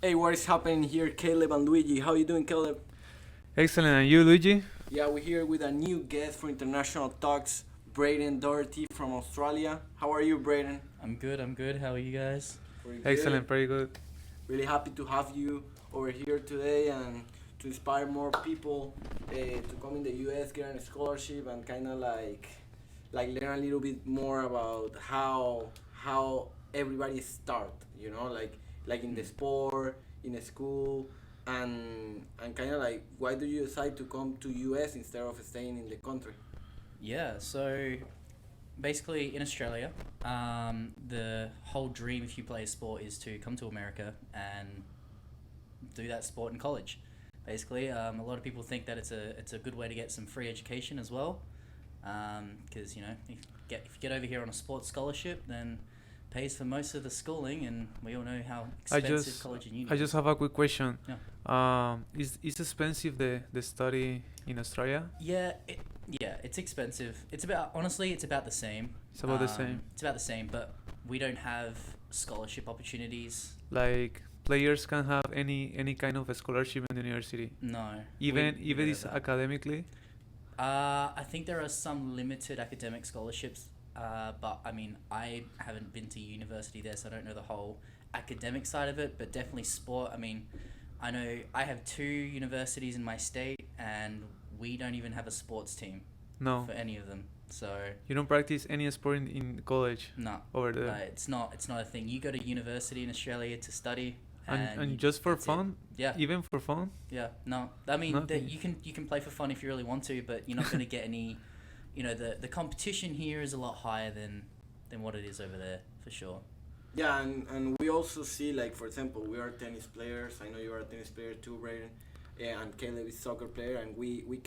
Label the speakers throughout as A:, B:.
A: Hey, what is happening here, Caleb and Luigi? How you doing, Caleb?
B: Excellent. And you, Luigi?
A: Yeah, we're here with a new guest for International Talks, Breyden Doherty from Australia. How are you, Brayden?
C: I'm good. I'm good. How are you guys?
A: Pretty
B: Excellent.
A: good.
B: Very good.
A: Really happy to have you over here today and to inspire more people to come in the U.S., get a scholarship, and kind of like learn a little bit more about how everybody start. Like in the sport, in the school, and kind of like why do you decide to come to U.S. instead of staying in the country?
C: Yeah. So basically, in Australia, the whole dream if you play a sport is to come to America and do that sport in college. Basically, a lot of people think that it's a good way to get some free education as well, because if you get over here on a sports scholarship, then pays for most of the schooling, and we all know how
B: I
C: expensive
B: just
C: college and uni
B: I just
C: is.
B: have a quick question.
C: Yeah.
B: Is expensive the study in Australia?
C: Yeah, it's expensive. It's about the same.
B: It's about the same.
C: It's about the same, but we don't have scholarship opportunities.
B: Like players can have any kind of a scholarship in the university,
C: No, we
B: even
C: don't have
B: it's
C: that.
B: academically.
C: I think there are some limited academic scholarships, but I mean, I haven't been to university there, so I don't know the whole academic side of it, but definitely sport. I mean, I know I have two universities in my state, and we don't even have a sports team
B: No,
C: for any of them. So,
B: you don't practice any sport in college
C: no,
B: over there,
C: it's not a thing. You go to university in Australia to study,
B: and just for
C: that's it.
B: fun,
C: Yeah,
B: even for fun,
C: yeah. No, I mean,
B: nothing.
C: you can play for fun if you really want to, but you're not going to get any. The competition here is a lot higher than what it is over there for sure.
A: Yeah, and we also see, like, for example, we are tennis players. I know you are a tennis player too, Brayden. Yeah, and Caleb is soccer player, and we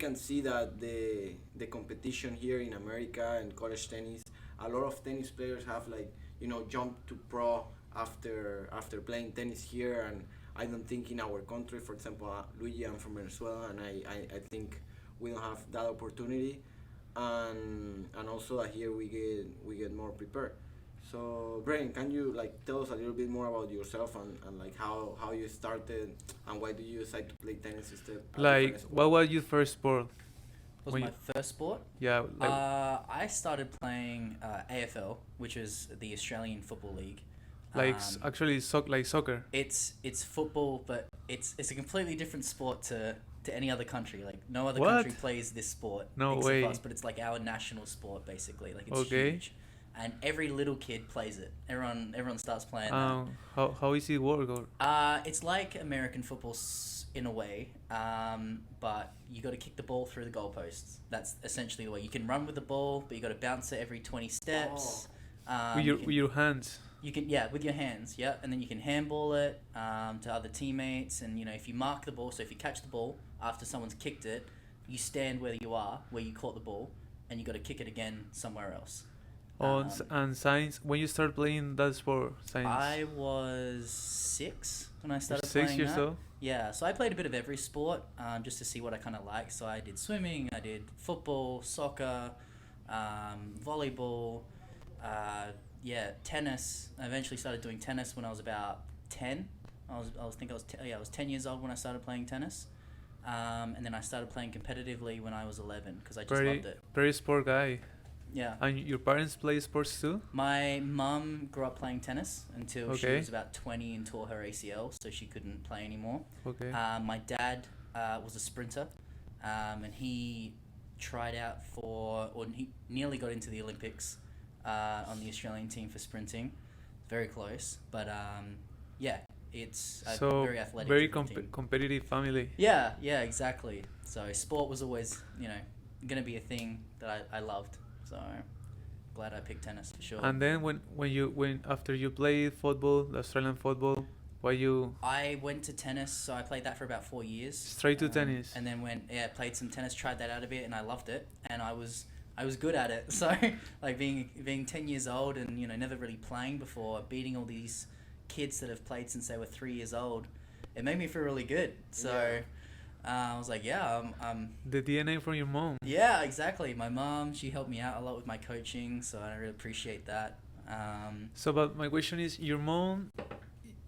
A: can see that the competition here in America and college tennis, a lot of tennis players have jumped to pro after playing tennis here, and I don't think in our country, for example, Luigi, I'm from Venezuela, and I think we don't have that opportunity, and also that here we get more prepared. So, Brian, can you tell us a little bit more about yourself and like how you started and why do you decide to play tennis instead a different
B: Like,
A: sport?
B: what was your first sport?
C: Was
B: When
C: my
B: you,
C: first sport.
B: yeah, like
C: I started playing AFL, which is the Australian Football League.
B: actually like soccer.
C: It's football, but it's a completely different sport to any other country. Like no other
B: What?
C: country plays this sport
B: No
C: except
B: way.
C: for us, but it's like our national sport basically. Like it's
B: Okay.
C: huge, and every little kid plays it. Everyone starts playing that.
B: How is it work? Or
C: It's like American football in a way, but you got to kick the ball through the goalposts. That's essentially the way. You can run with the ball, but you got to bounce it every 20 steps.
B: with
C: You can,
B: with your hands?
C: you can with your hands, yeah, and then you can handball it to other teammates, and if you mark the ball, so if you catch the ball after someone's kicked it, you stand where you are, where you caught the ball, and you got to kick it again somewhere else.
B: On
C: Um,
B: and science. When you start playing that sport, science.
C: I was 6 when I
B: You're
C: started
B: 6
C: playing
B: years
C: that.
B: old.
C: Yeah, so I played a bit of every sport just to see what I kind of like. So I did swimming, I did football, soccer, volleyball, tennis. I eventually started doing tennis when I was about 10. I was 10 years old when I started playing tennis. And then I started playing competitively when I was 11 because I just
B: Very
C: loved it.
B: very sport guy.
C: Yeah.
B: And your parents play sports too?
C: My mum grew up playing tennis until she
B: Okay.
C: was about 20 and tore her ACL, so she couldn't play anymore.
B: Okay.
C: My dad was a sprinter, and he tried out he nearly got into the Olympics on the Australian team for sprinting. Very close, but yeah, it's a
B: So
C: very athletic
B: very
C: different team.
B: competitive family.
C: Yeah, exactly. So sport was always, going to be a thing that I loved. So glad I picked tennis for sure.
B: And then when after you played football, the Australian football, why you
C: I went to tennis, so I played that for about 4 years.
B: straight to tennis?
C: And then played some tennis, tried that out a bit, and I loved it, and I was good at it. So like being 10 years old and never really playing before, beating all these kids that have played since they were 3 years old, it made me feel really good. So
A: Yeah.
C: I was like, yeah,
B: The DNA from your mom.
C: yeah, exactly. My mom, she helped me out a lot with my coaching, so I really appreciate that.
B: So, but my question is, your mom,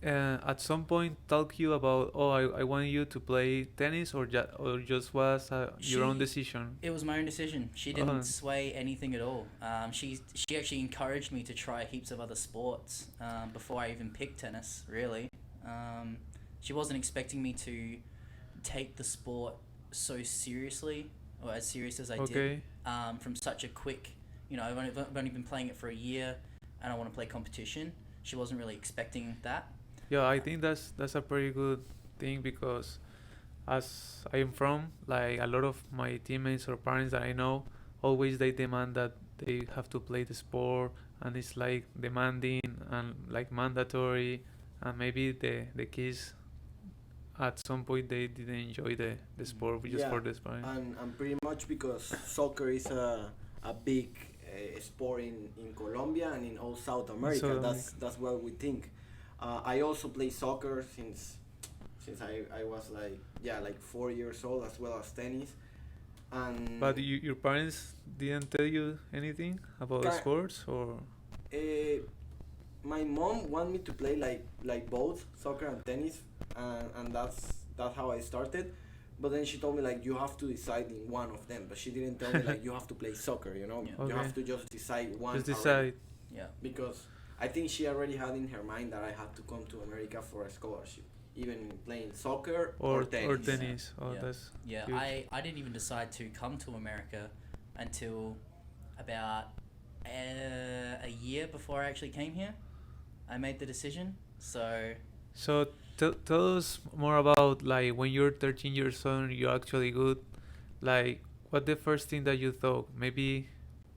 B: at some point talk you about, oh, I want you to play tennis, or just was your own
C: She
B: decision?
C: It was my own decision. She
B: Uh,
C: didn't sway anything at all. She actually encouraged me to try heaps of other sports before I even picked tennis. Really, um, she wasn't expecting me to take the sport so seriously, or as serious as I did.
B: okay.
C: From such a quick, I've only been playing it for a year, and I want to play competition. She wasn't really expecting that.
B: Yeah, I think that's a pretty good thing, because as I am from, like a lot of my teammates or parents that I know, always they demand that they have to play the sport, and it's like demanding and like mandatory, and maybe the kids at some point they didn't enjoy the sport just
A: Yeah,
B: for the sport.
A: and pretty much because soccer is a big sport in Colombia and in all South America.
B: So
A: That's what we think. I also play soccer since I was like, yeah, like 4 years old, as well as tennis. And
B: but your parents didn't tell you anything about
A: Ki-
B: sports, or
A: uh, my mom want me to play like both soccer and tennis, and that's how I started. But then she told me like you have to decide in one of them. But she didn't tell me like you have to play soccer.
C: Yeah.
A: You
B: okay,
A: have to just decide one.
B: just
A: already.
B: decide.
C: Yeah.
A: Because I think she already had in her mind that I had to come to America for a scholarship, even playing soccer or tennis.
B: Or tennis. Oh,
C: Yeah.
B: that's
C: Yeah,
B: huge.
C: I didn't even decide to come to America until about a year before I actually came here. I made the decision. So
B: So tell us more about, like, when you're 13 years old, you're actually good. Like, what the first thing that you thought? Maybe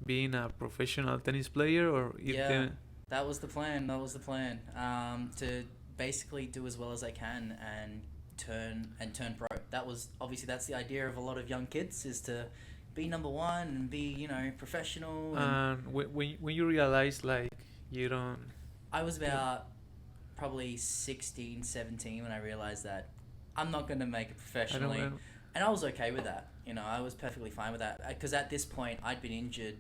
B: being a professional tennis player, or it
C: yeah,
B: then.
C: that was the plan. That was the plan. To basically do as well as I can and turn pro. That was obviously that's the idea of a lot of young kids, is to be number one and be professional. And
B: And when you realize, like, you don't.
C: I was about probably 16, 17 when I realized that I'm not going to make it
B: I don't.
C: professionally.
B: I don't
C: And I was okay with that. I was perfectly fine with that. Because at this point, I'd been injured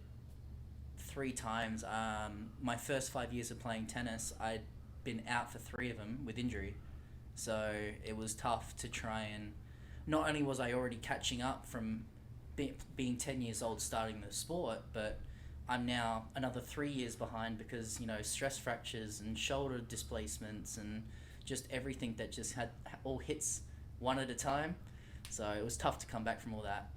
C: 3 times. My first 5 years of playing tennis, I'd been out for 3 of them with injury. So it was tough to try and... Not only was I already catching up from being 10 years old starting the sport, but I'm now another 3 years behind because, stress fractures and shoulder displacements and just everything that just had all hits one at a time. So it was tough to come back from all that,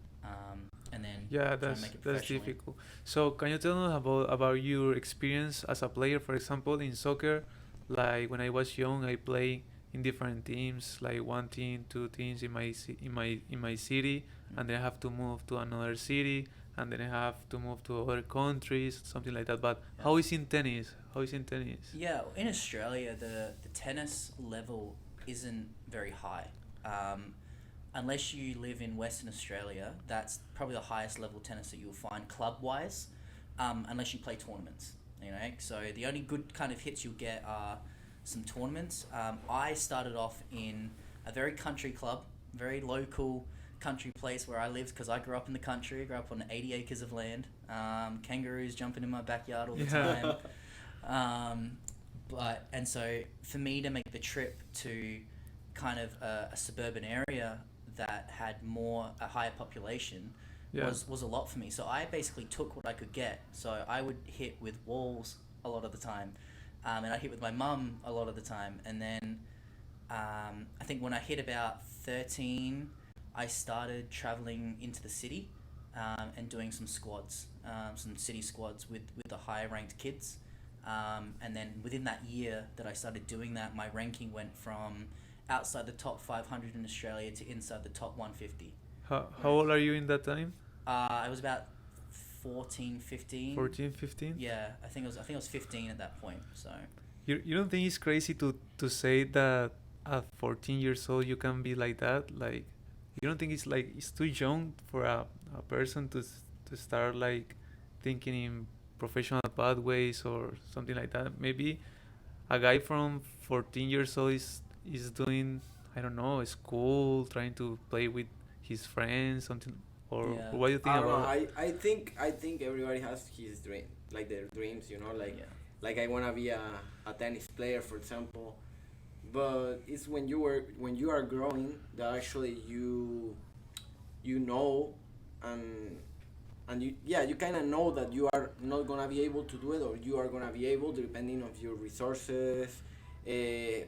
C: and then
B: Yeah,
C: try and make it
B: that's
C: professionally.
B: difficult. So can you tell us about your experience as a player, for example, in soccer? Like, when I was young, I play in different teams, like one team, two teams in my city, and then I have to move to another city, and then I have to move to other countries, something like that. But
C: Yeah.
B: how is in tennis? How is in tennis?
C: Yeah, in Australia, the tennis level isn't very high. Unless you live in Western Australia, that's probably the highest level tennis that you'll find club-wise, unless you play tournaments. So the only good kind of hits you'll get are some tournaments. I started off in a very country club, very local country place where I lived because I grew up in the country. I grew up on 80 acres of land. Kangaroos jumping in my backyard all the time. And so for me to make the trip to kind of a suburban area that had a higher population
B: Yeah.
C: was a lot for me. So I basically took what I could get. So I would hit with walls a lot of the time, and I hit with my mum a lot of the time. And then I think when I hit about 13, I started traveling into the city and doing some squads, some city squads with the higher ranked kids. And then within that year that I started doing that, my ranking went from outside the top 500 in Australia to inside the top 150.
B: How old are you in that time?
C: I was about 14, 15.
B: 14, 15?
C: Yeah, I think I was 15 at that point. So
B: You don't think it's crazy to say that at 14 years old you can be like that? Like, you don't think it's like it's too young for a person to start like thinking in professional pathways or something like that? Maybe a guy from 14 years old is doing, I don't know, school, trying to play with his friends, something.
C: Yeah.
B: Or what do you think
A: I don't know.
B: about?
A: I think everybody has his dream, like their dreams. Like
C: yeah.
A: like I wanna be a tennis player, for example. but it's when you are growing that actually you know, and you, yeah, you kind of know that you are not gonna be able to do it, or you are gonna be able depending on your resources,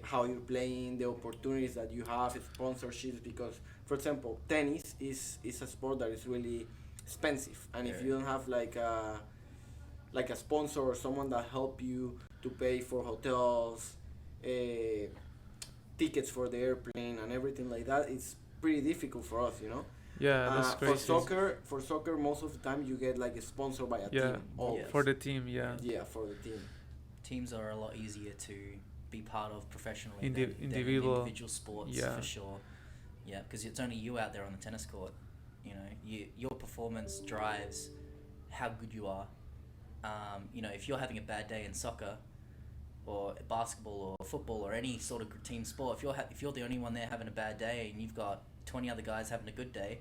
A: how you're playing, the opportunities that you have, sponsorships. Because, for example, tennis is a sport that is really expensive, and if
C: Very.
A: you don't have like a sponsor or someone that help you to pay for hotels, uh, tickets for the airplane, and everything like that, it's pretty difficult for us, you know.
B: Yeah, that's
A: For
B: crazy.
A: soccer, most of the time you get like a sponsor by a
B: Yeah,
A: team. Always.
B: for the team, yeah.
A: Yeah, for the team.
C: Teams are a lot easier to be part of professionally than
B: Individual,
C: individual sports
B: yeah.
C: for sure. Yeah, because it's only you out there on the tennis court. You know, your performance drives how good you are. If you're having a bad day in soccer or basketball or football or any sort of team sport, if you're the only one there having a bad day and you've got 20 other guys having a good day,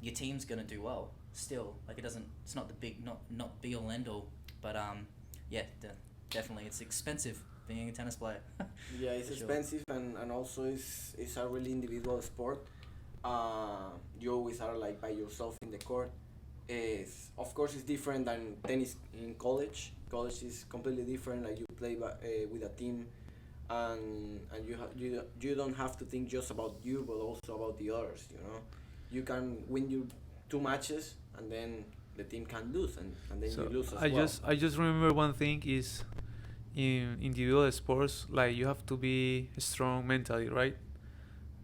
C: your team's gonna do well. Still, like it's not the big, not be all end all, but yeah, definitely it's expensive being a tennis player.
A: Yeah, it's
C: For sure.
A: expensive, and also it's a really individual sport. You always are like by yourself in the court. Of course it's different than tennis in college. College is completely different. Like you play with a team, and you don't have to think just about you, but also about the others. You know, you can win your two matches, and then the team can lose, and then you
B: So
A: lose as
B: I
A: well.
B: just remember one thing is in individual sports, like you have to be strong mentally, right?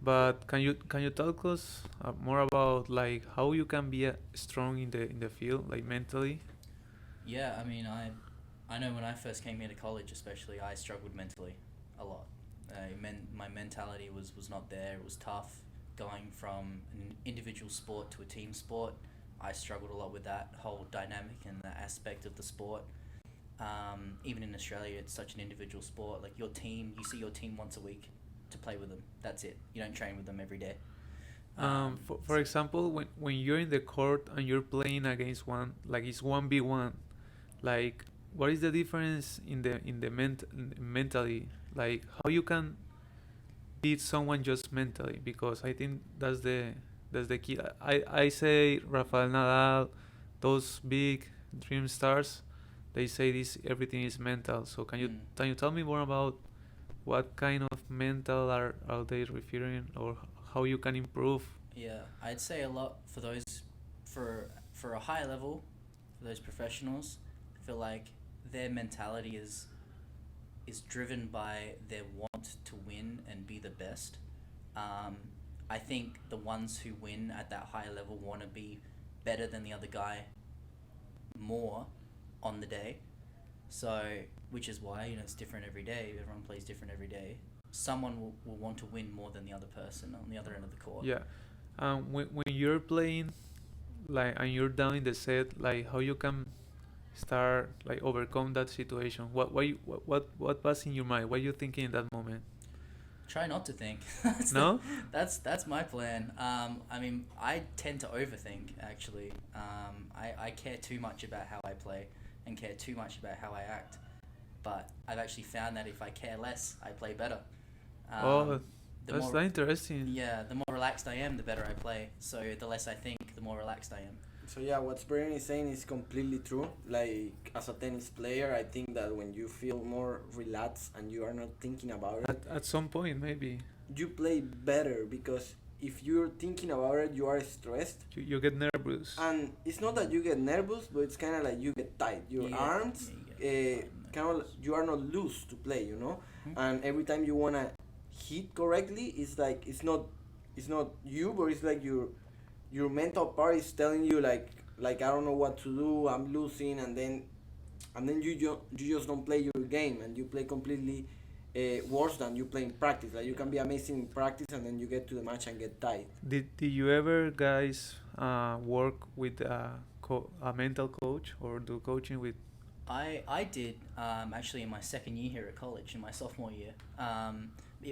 B: But can you talk us more about like how you can be strong in the field, like mentally?
C: Yeah, I mean, I know when I first came here to college, especially, I struggled mentally a lot. My mentality was not there. It was tough going from an individual sport to a team sport. I struggled a lot with that whole dynamic and that aspect of the sport. Even in Australia, it's such an individual sport. Like you see your team once a week to play with them. That's it. You don't train with them every day.
B: For example, when you're in the court and you're playing against one, like it's 1v1, like what is the difference in the mentally, like how you can beat someone just mentally? Because I think that's the key. I say Rafael Nadal, those big dream stars, they say this everything is mental. So
C: Mm.
B: can you tell me more about what kind of mental are they referring, or how you can improve?
C: Yeah, I'd say a lot for those for a high level, for those professionals. I feel like their mentality is driven by their want to win and be the best. Um, I think the ones who win at that high level want to be better than the other guy more on the day. So, which is why it's different every day. Everyone plays different every day. Someone will want to win more than the other person on the other end of the court.
B: Yeah. When you're playing, like, and you're down in the set, like, how you can start, like, overcome that situation? What was in your mind? What you thinking in that moment?
C: Try not to think.
B: No?
C: That's my plan. I mean, I tend to overthink actually. I care too much about how I play and care too much about how I act. But I've actually found that if I care less, I play better.
B: Oh,
C: The
B: that's
C: more
B: that interesting.
C: Yeah, the more relaxed I am, the better I play. So the less I think, the more relaxed I am.
A: So yeah, what Breyden is saying is completely true. Like as a tennis player, I think that when you feel more relaxed and you are not thinking about it,
B: At some point, maybe
A: you play better. Because if you're thinking about it, you are stressed,
B: you get nervous.
A: and it's not that you get nervous, but it's kind of like you get tight. Your arms, kind of you are not loose to play, you know.
C: Mhm.
A: And every time you wanna hit correctly, it's like it's not you, but it's like your mental part is telling you like I don't know what to do. I'm losing, and then you just don't play your game, and you play completely worse than you play in practice. Like you can be amazing in practice, and then you get to the match and get tight.
B: Did you ever guys work with a mental coach or do coaching with?
C: I did actually in my second year here at college, in my sophomore year.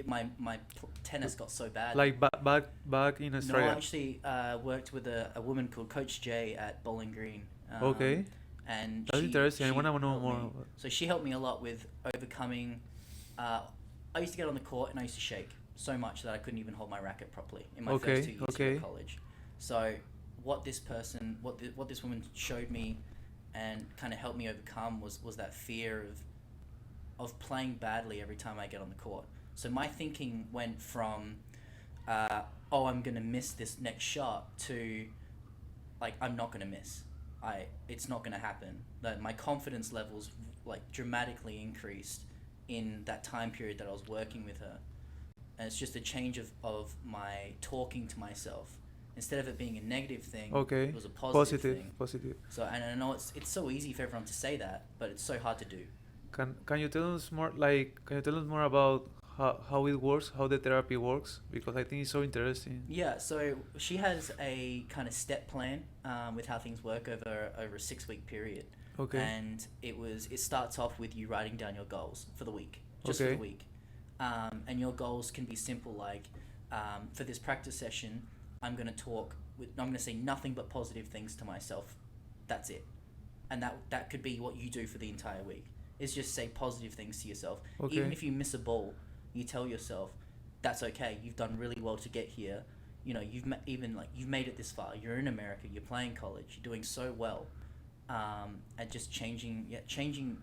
C: My tennis got so bad.
B: Like back in
C: No, I
B: Australia.
C: actually worked with a woman called Coach Jay at Bowling Green.
B: Okay,
C: And
B: that's interesting. I
C: she
B: wanna know
C: helped
B: more.
C: me. So she helped me a lot with overcoming. I used to get on the court and I used to shake so much that I couldn't even hold my racket properly in my
B: Okay,
C: first 2 years here
B: okay.
C: at college. So what this person, what this woman showed me and kind of helped me overcome was that fear of playing badly every time I get on the court. So my thinking went from, I'm gonna miss this next shot to, like, I'm not gonna miss. It's not gonna happen. That my confidence levels like dramatically increased in that time period that I was working with her, and it's just a change of my talking to myself. Instead of it being a negative thing,
B: Okay.
C: it was a positive thing.
B: Positive.
C: So, and I know it's so easy for everyone to say that, but it's so hard to do.
B: Can you tell us more? Can you tell us more about how it works, how the therapy works? Because I think it's so interesting.
C: Yeah, so she has a kind of step plan with how things work over a 6-week period.
B: Okay.
C: And it starts off with you writing down your goals for the week, just for
B: Okay.
C: the week. And your goals can be simple, like for this practice session, I'm going to say nothing but positive things to myself. That's it. And that could be what you do for the entire week. Is just say positive things to yourself.
B: Okay.
C: Even if you miss a ball, you tell yourself, that's okay. You've done really well to get here. You know, you've made it this far. You're in America. You're playing college. You're doing so well. And just changing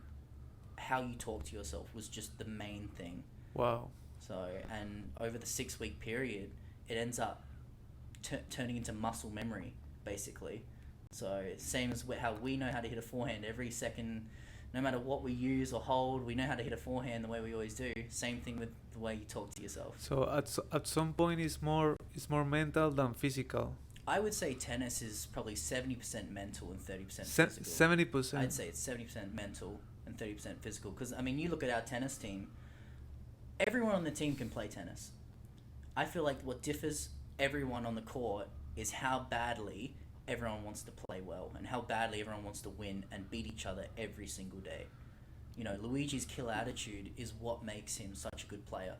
C: how you talk to yourself was just the main thing.
B: Wow.
C: So, and over the 6-week period, it ends up turning into muscle memory, basically. So, same as how we know how to hit a forehand every second. No matter what we use or hold, we know how to hit a forehand the way we always do. Same thing with the way you talk to yourself.
B: So at some point it's more mental than physical.
C: I would say tennis is probably 70% mental and 30%
B: Se-
C: physical.
B: 70%.
C: I'd say it's 70% mental and 30% physical. Because, I mean, you look at our tennis team, everyone on the team can play tennis. I feel like what differs everyone on the court is how badly everyone wants to play well and how badly everyone wants to win and beat each other every single day. You know, Luigi's kill attitude is what makes him such a good player.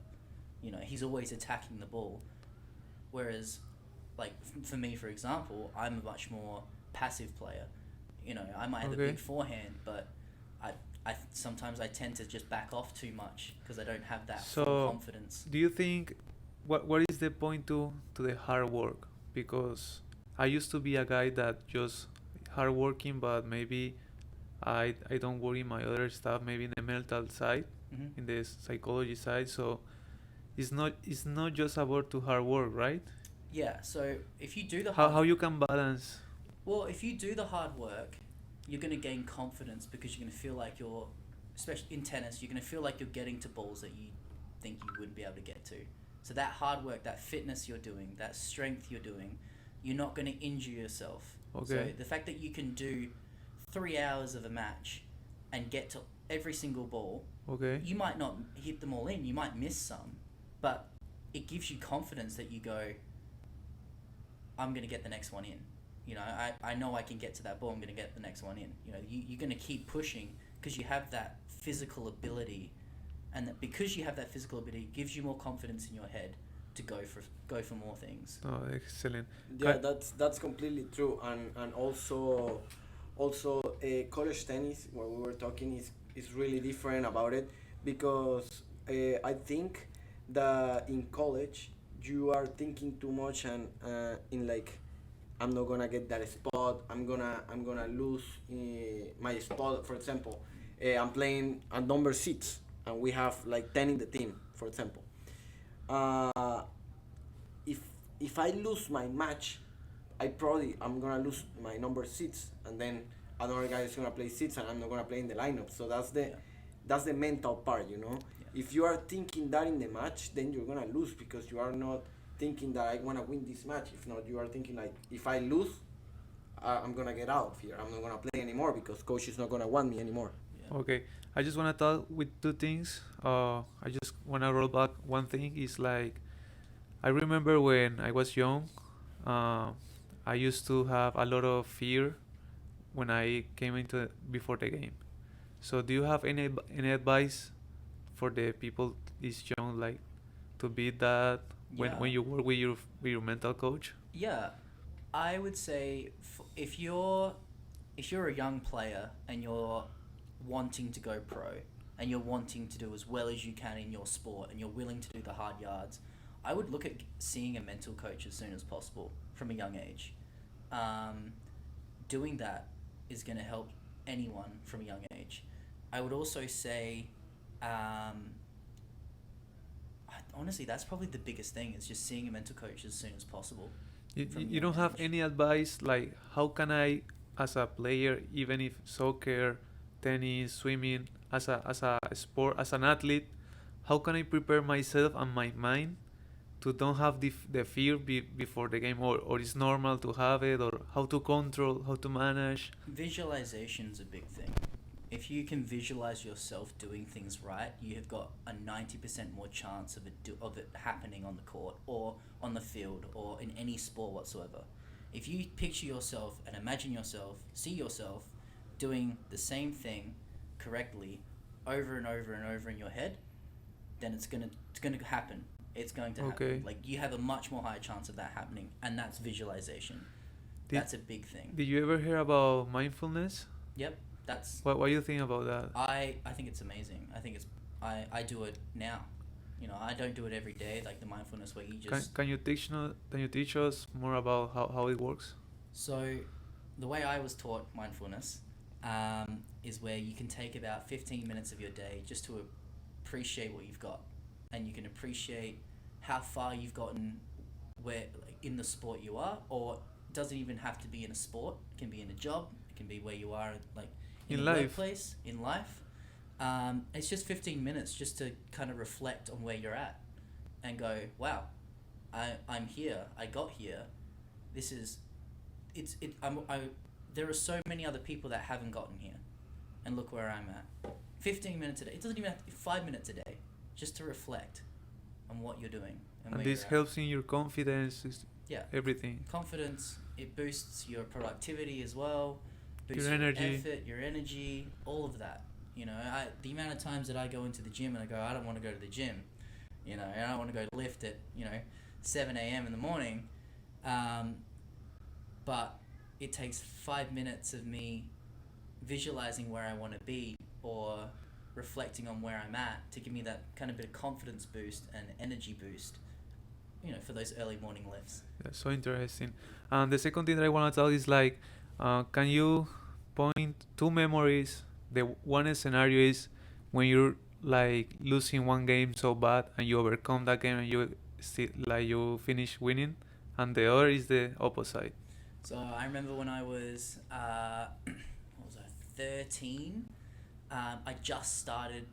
C: You know, he's always attacking the ball. Whereas, like, for me, for example, I'm a much more passive player. You know, I might have a
B: Okay.
C: big forehand, but I sometimes I tend to just back off too much because I don't have that full
B: So
C: confidence.
B: do you think what is the point to the hard work? Because I used to be a guy that just hard working, but maybe I don't worry my other stuff, maybe in the mental side,
C: Mm-hmm.
B: in the psychology side. So it's not just about to hard work, right?
C: Yeah, so if you do the
B: How
C: hard
B: you can balance?
C: Well, if you do the hard work, you're going to gain confidence because you're going to feel like you're, especially in tennis, you're going to feel like you're getting to balls that you think you wouldn't be able to get to. So that hard work, that fitness you're doing, that strength you're doing, you're not going to injure yourself.
B: Okay.
C: So the fact that you can do 3 hours of a match and get to every single ball,
B: Okay.
C: you might not hit them all in, you might miss some, but it gives you confidence that you go, I'm going to get the next one in. You know, I know I can get to that ball, I'm going to get the next one in. You know, you're going to keep pushing because you have that physical ability, and that because you have that physical ability, it gives you more confidence in your head to go for more things.
B: Oh, excellent.
A: Yeah, that's completely true, and also college tennis, what we were talking, is really different about it, because I think that in college you are thinking too much, and in like, I'm not gonna get that spot, I'm gonna lose my spot. For example, I'm playing at number 6 and we have like 10 in the team, for example. If I lose my match, I'm gonna lose my number 6, and then another guy is gonna play 6 and I'm not gonna play in the lineup. So that's the mental part, you know.
C: Yeah.
A: If you are thinking that in the match, then you're gonna lose, because you are not thinking that I wanna win this match. If not, you are thinking like, if I lose, I'm gonna get out of here. I'm not gonna play anymore because coach is not gonna want me anymore.
C: Yeah.
B: Okay, I just want to talk with two things. I just want to roll back one thing. Is like, I remember when I was young, I used to have a lot of fear when I came into before the game. So do you have any advice for the people this young, like, to beat that when
C: Yeah.
B: you work with your mental coach?
C: Yeah, I would say if you're a young player and you're wanting to go pro, and you're wanting to do as well as you can in your sport and you're willing to do the hard yards, I would look at seeing a mental coach as soon as possible from a young age. Doing that is going to help anyone from a young age. I would also say, honestly, that's probably the biggest thing, is just seeing a mental coach as soon as possible.
B: You don't have any advice like how can I, as a player, even if soccer, tennis, swimming, as a sport, as an athlete, how can I prepare myself and my mind to don't have the fear before the game, or it's normal to have it, or how to control, how to manage?
C: Visualization's a big thing. If you can visualize yourself doing things right, you have got a 90% more chance of it happening on the court or on the field or in any sport whatsoever. If you picture yourself and imagine yourself, see yourself doing the same thing correctly over and over and over in your head, then it's gonna happen. It's going to happen.
B: Okay.
C: Like, you have a much more higher chance of that happening, and that's visualization. That's a big thing.
B: Did you ever hear about mindfulness?
C: Yep. That's
B: What do you think about that?
C: I think it's amazing. I think I do it now. You know, I don't do it every day, like the mindfulness where you just
B: Can you teach us more about how it works?
C: So the way I was taught mindfulness is where you can take about 15 minutes of your day just to appreciate what you've got, and you can appreciate how far you've gotten where, like, in the sport you are, or it doesn't even have to be in a sport. It can be in a job. It can be where you are, like in a
B: life.
C: workplace, in life. It's just 15 minutes just to kind of reflect on where you're at and go, wow, I'm here. I got here. There are so many other people that haven't gotten here, and look where I'm at. 15 minutes a day. It doesn't even have to be 5 minutes a day, just to reflect on what you're doing.
B: And
C: where
B: this
C: you're at.
B: helps in your confidence,
C: Yeah.
B: everything.
C: Confidence. It boosts your productivity as well. Boosts
B: Your energy.
C: effort, your energy, all of that. You know, the amount of times that I go into the gym and I go, I don't want to go to the gym. You know, I don't want to go lift at 7 a.m. in the morning. But it takes 5 minutes of me visualizing where I want to be or reflecting on where I'm at to give me that kind of bit of confidence boost and energy boost, for those early morning lifts.
B: That's so interesting. And the second thing that I want to tell is like, can you point two memories? The one scenario is when you're like losing one game so bad and you overcome that game and you still you finish winning, and the other is the opposite.
C: So I remember when I was 13. I just started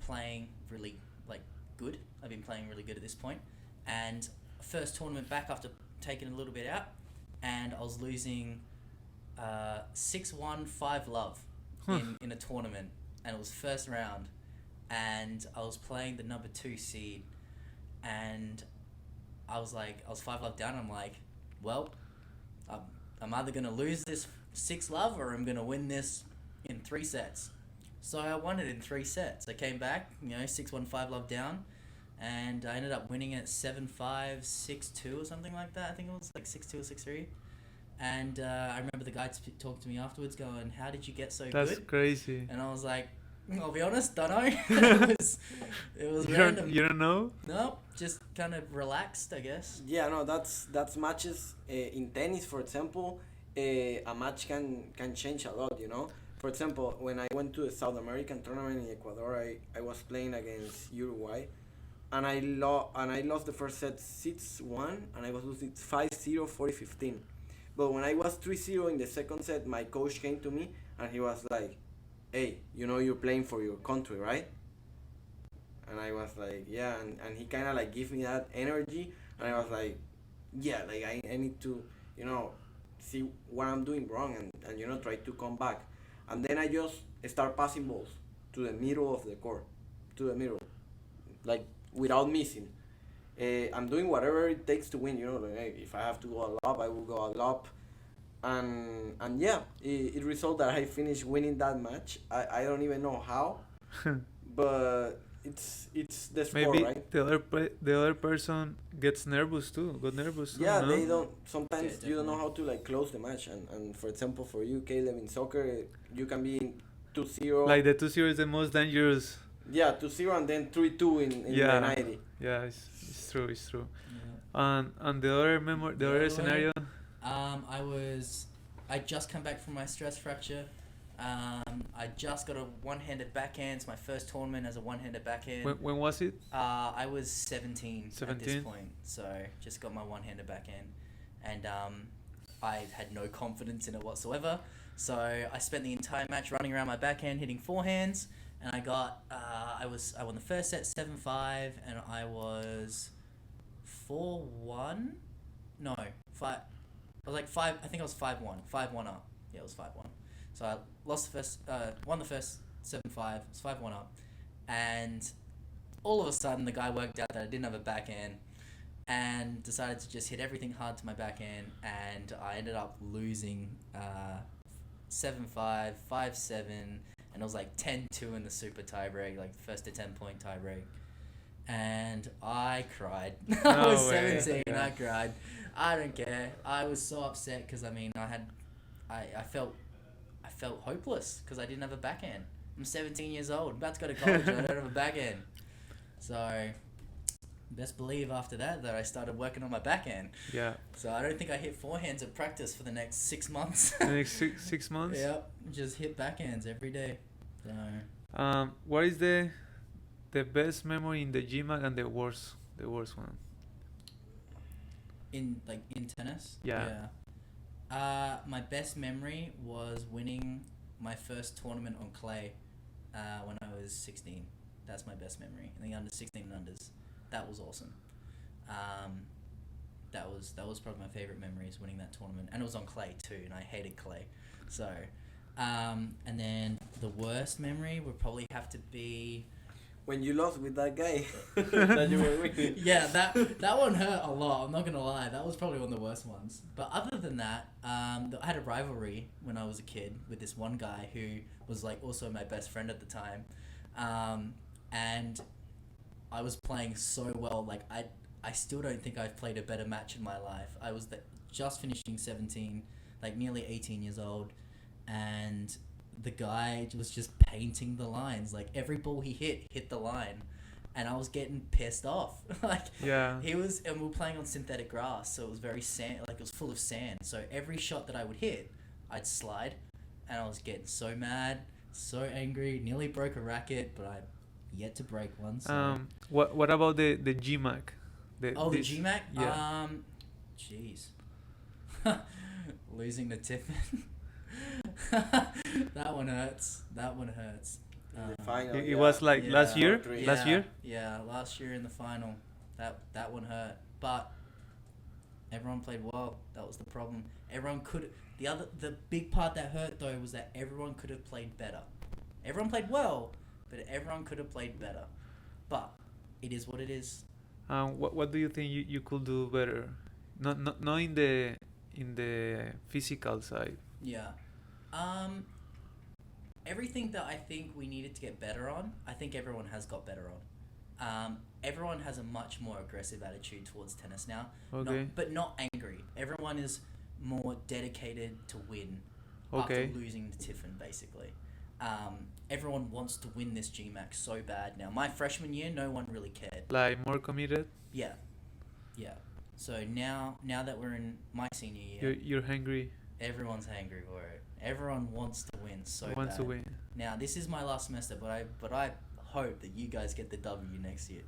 C: playing really good. I've been playing really good at this point, and first tournament back after taking a little bit out, and I was losing 6-1 5-love in a tournament, and it was first round, and I was playing the number 2 seed, and I was 5-love down. I'm like, well, I'm either gonna lose this 6-love or I'm gonna win this in 3 sets. So I won it in 3 sets. I came back, 6-1 5-love down, and I ended up winning it 7-5 6-2 or something like that. I think it was 6-2 or 6-3. And I remember the guy talked to me afterwards, going, "How did you get so good?"
B: That's crazy.
C: And I was like, "I'll be honest, don't know." it was random.
B: You don't know?
C: No, just kind of relaxed, I guess.
A: Yeah, no, that's matches. In tennis, for example, a match can change a lot, For example, when I went to the South American tournament in Ecuador, I was playing against Uruguay, and I lost the first set 6-1, and I was losing 5-0, 40-15. But when I was 3-0 in the second set, my coach came to me and he was like, "Hey, you're playing for your country, right?" And I was like, "Yeah," and he kind of gave me that energy, and I was like, "Yeah, I need to, see what I'm doing wrong and try to come back." And then I just start passing balls to the middle of the court, without missing. I'm doing whatever it takes to win, if I have to go a lob, I will go a lob. And yeah, it resulted that I finished winning that match. I don't even know how, but it's the sport,
B: Maybe
A: right?
B: the other person gets nervous too. Got nervous too.
A: Yeah,
B: no?
A: they don't. Sometimes
C: Yeah,
A: you don't know how to close the match. And for example, for you, Caleb, in soccer, you can be in 2-0.
B: Like the 2-0 is the most dangerous.
A: Yeah, 2-0 and then 3-2 in
B: Yeah.
A: the 90.
B: Yeah, it's true. It's true.
C: Yeah.
B: And the other the other
C: other
B: scenario.
C: I just come back from my stress fracture. I just got a one-handed backhand. It's my first tournament as a one-handed backhand.
B: When was it?
C: I was 17 at
B: 17?
C: this point, so just got my one-handed backhand, and I had no confidence in it whatsoever. So I spent the entire match running around my backhand, hitting forehands, and I got I won the first set 7-5, and I was 4-1. No, 5. I was like 5. I think I was 5-1. 5-1 up. Yeah, it was 5-1. So I won the first 7-5. It was 5-1 up, and all of a sudden the guy worked out that I didn't have a backhand, and decided to just hit everything hard to my backhand, and I ended up losing 7-5, 5-7, and it was like 10-2 in the super tie break, like the first to 10-point tie break, and I cried. I
B: No
C: was
B: way.
C: 17.
A: Yeah.
C: I cried. I don't care. I was so upset because I felt hopeless because I didn't have a backhand. I'm 17 years old, about to go to college, and I don't have a backhand. So, best believe after that I started working on my backhand.
B: Yeah.
C: So I don't think I hit forehands at practice for the next 6 months.
B: The next 6 months.
C: Yep, just hit backhands every day. So
B: What is the best memory in the GMAC and the worst one?
C: in tennis.
B: Yeah.
C: My best memory was winning my first tournament on clay when I was 16. That's my best memory. In the under 16 and unders. That was awesome. That was probably my favorite memories, winning that tournament, and it was on clay too, and I hated clay. So, and then the worst memory would probably have to be
A: When you lost with that guy that you were with.
C: yeah, that one hurt a lot. I'm not gonna lie, that was probably one of the worst ones. But other than that, I had a rivalry when I was a kid with this one guy who was like also my best friend at the time, and I was playing so well. Like I still don't think I've played a better match in my life. I was just finishing 17, like nearly 18 years old, and the guy was just painting the lines. Like every ball he hit the line, and I was getting pissed off. Like
B: Yeah.
C: he was, and we were playing on synthetic grass, so it was very sand, like it was full of sand. So every shot that I would hit, I'd slide, and I was getting so mad, so angry, nearly broke a racket, but I yet to break one. So.
B: What about the GMAC?
C: The
B: this-
C: GMAC?
B: Yeah.
C: Jeez. Losing the Tiffin. That one hurts.
A: In the final,
B: It
A: yeah.
B: was like last
C: Yeah.
B: year.
A: Three.
B: Last year.
C: Yeah, last year in the final. That one hurt. But everyone played well. That was the problem. Everyone could. The big part that hurt though was that everyone could have played better. Everyone played well, but everyone could have played better. But it is what it is.
B: What do you think you could do better? Not in the physical side.
C: Yeah. Everything that I think we needed to get better on, I think everyone has got better on. Everyone has a much more aggressive attitude towards tennis now.
B: Okay.
C: But not angry. Everyone is more dedicated to win
B: Okay.
C: after losing the Tiffin, basically. Everyone wants to win this GMAC so bad now. My freshman year, no one really cared.
B: Like more committed.
C: Yeah. So now that we're in my senior year,
B: You're hungry.
C: everyone's angry for it. Everyone wants to win so
B: Wants
C: bad.
B: to win.
C: Now this is my last semester, but I hope that you guys get the W next year.